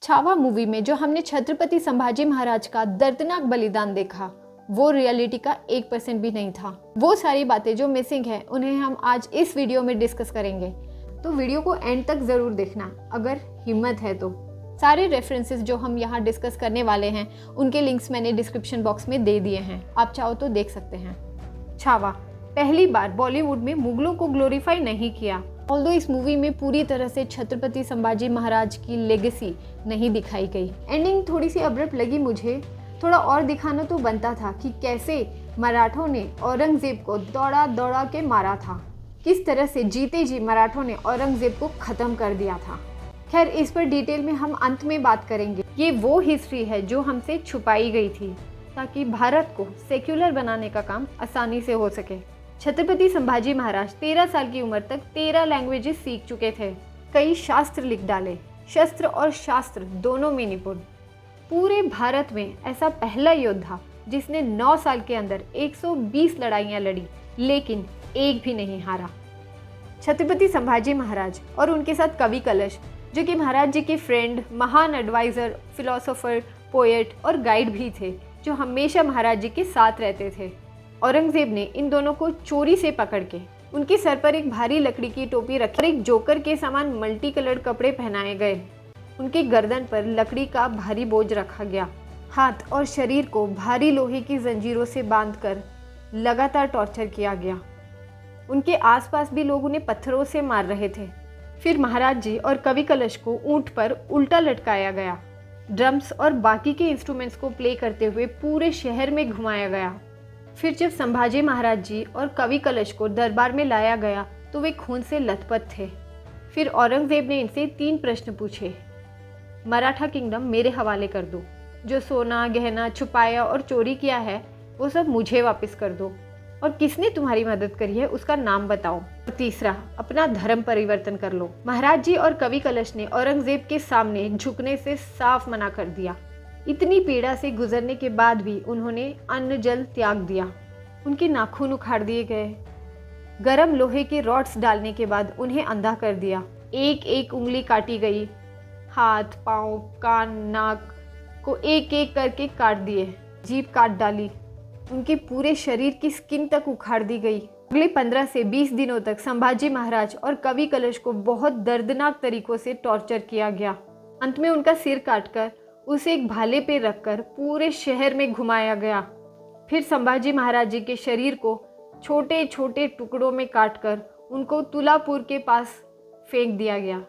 Chhaava movie में जो हमने छत्रपति संभाजी महाराज का दर्दनाक बलिदान देखा, वो रियलिटी का 1% भी नहीं था। वो सारी बातें जो मिसिंग है उन्हें हम आज इस वीडियो में डिस्कस करेंगे, तो वीडियो को एंड तक ज़रूर देखना अगर हिम्मत है तो। सारे रेफरेंसेस जो हम यहाँ डिस्कस करने वाले हैं उनके लिंक्स मैंने डिस्क्रिप्शन बॉक्स में दे दिए हैं, आप चाहो तो देख सकते हैं। छावा पहली बार बॉलीवुड में मुगलों को ग्लोरीफाई नहीं किया। ऑल्दो इस मूवी में पूरी तरह से छत्रपति संभाजी महाराज की लेगेसी नहीं दिखाई गई। एंडिंग थोड़ी सी अब्रप्ट लगी मुझे। थोड़ा और दिखाना तो बनता था कि कैसे मराठों ने औरंगजेब को दौड़ा दौड़ा के मारा था, किस तरह से जीते जी मराठों ने औरंगजेब को ख़त्म कर दिया था। खैर, इस पर डिटेल में हम अंत में बात करेंगे। ये वो हिस्ट्री है जो हमसे छुपाई गई थी ताकि भारत को सेक्युलर बनाने का काम आसानी से हो सके। छत्रपति संभाजी महाराज 13 साल की उम्र तक 13 लैंग्वेजेस सीख चुके थे। कई शास्त्र लिख डाले, शस्त्र और शास्त्र दोनों में निपुण। पूरे भारत में ऐसा पहला योद्धा जिसने 9 साल के अंदर 120 लड़ाइयाँ लड़ी लेकिन एक भी नहीं हारा। छत्रपति संभाजी महाराज और उनके साथ कवि कलश, जो कि महाराज जी के फ्रेंड, महान एडवाइज़र, फिलोसोफर, पोएट और गाइड भी थे, जो हमेशा महाराज जी के साथ रहते थे। औरंगजेब ने इन दोनों को चोरी से पकड़ के उनके सर पर एक भारी लकड़ी की टोपी रखी और एक जोकर के समान मल्टी कलर्ड कपड़े पहनाए गए। उनके गर्दन पर लकड़ी का भारी बोझ रखा गया। हाथ और शरीर को भारी लोहे की जंजीरों से बांधकर लगातार टॉर्चर किया गया। उनके आसपास भी लोग उन्हें पत्थरों से मार रहे थे। फिर महाराज जी और कवि कलश को ऊंट पर उल्टा लटकाया गया। ड्रम्स और बाकी के इंस्ट्रूमेंट्स को प्ले करते हुए पूरे शहर में घुमाया गया। फिर जब संभाजी महाराज जी और कवि कलश को दरबार में लाया गया तो वे खून से लथपथ थे। फिर औरंगजेब ने इनसे 3 प्रश्न पूछे। मराठा किंगडम मेरे हवाले कर दो, जो सोना गहना छुपाया और चोरी किया है वो सब मुझे वापस कर दो, और किसने तुम्हारी मदद करी है उसका नाम बताओ, और तीसरा अपना धर्म परिवर्तन कर लो। महाराज जी और कवि कलश ने औरंगजेब के सामने झुकने से साफ मना कर दिया। इतनी पीड़ा से गुजरने के बाद भी उन्होंने अन्न जल त्याग दिया। उनके नाखून उखाड़ दिए गए। गरम लोहे के रॉड्स डालने के बाद उन्हें अंधा कर दिया। एक एक उंगली काटी गई। हाथ, पाँव, कान, नाक को एक एक करके काट दिए। जीभ काट डाली। उनके पूरे शरीर की स्किन तक उखाड़ दी गई। अगले 15 से 20 दिनों तक संभाजी महाराज और कवि कलश को बहुत दर्दनाक तरीकों से टॉर्चर किया गया। अंत में उनका सिर काटकर उसे एक भाले पे रखकर पूरे शहर में घुमाया गया। फिर संभाजी महाराज जी के शरीर को छोटे छोटे टुकड़ों में काटकर उनको तुलापुर के पास फेंक दिया गया।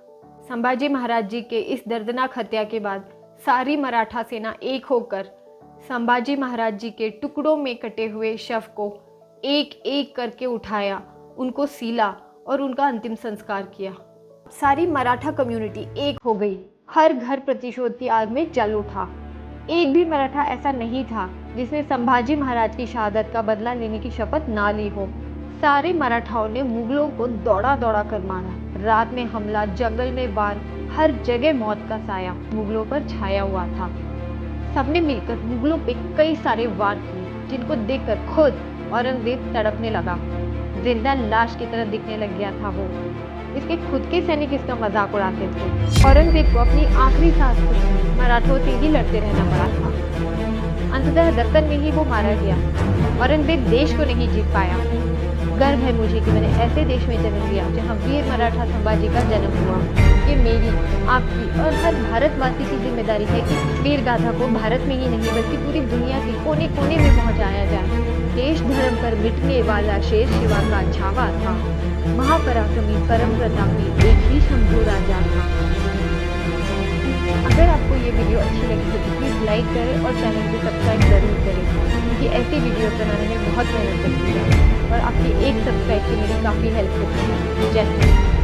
संभाजी महाराज जी के इस दर्दनाक हत्या के बाद सारी मराठा सेना एक होकर संभाजी महाराज जी के टुकड़ों में कटे हुए शव को एक एक करके उठाया, उनको सीला और उनका अंतिम संस्कार किया। सारी मराठा कम्युनिटी एक हो गई। हर घर प्रतिशोध की आग में जल उठा। एक भी मराठा ऐसा नहीं था जिसने संभाजी महाराज की शहादत का बदला लेने की शपथ ना ली हो। सारे मराठाओं ने मुगलों को दौड़ा दौड़ा कर मारा। रात में हमला, जंगल में वार, हर जगह मौत का साया मुगलों पर छाया हुआ था। सबने मिलकर मुगलों पे कई सारे वार किए, जिनको देखकर खुद औरंगजेब तड़पने लगा। जिंदा लाश की तरह दिखने लग गया था वो। इसके खुद के सैनिक इसका मजाक उड़ाते थे। औरंगजेब को अपनी आखिरी सांस तक मराठों से ही लड़ते रहना पड़ा था। अंततः दक्कन में ही वो मारा गया। औरंगजेब देश को नहीं जीत पाया। गर्व है मुझे कि मैंने ऐसे देश में जन्म लिया जहां वीर मराठा संभाजी का जन्म हुआ। ये मेरी, आपकी और हर भारतवासी की जिम्मेदारी है कि वीर गाथा को भारत में ही नहीं बल्कि पूरी दुनिया के कोने कोने में पहुंचाया जाए। देश धर्म पर मिटने वाला शेर शिवा का छावा था। महापराक्रमी परम प्रतापी एक ही शंभू राजा था। अगर आपको ये वीडियो अच्छी लगी तो प्लीज़ लाइक करें और चैनल को सब्सक्राइब जरूर करें, क्योंकि ऐसी वीडियो बनाने में बहुत मेहनत लगती है और आपकी एक सब्सक्राइब से मेरी काफ़ी हेल्प होती है। जय हिंद।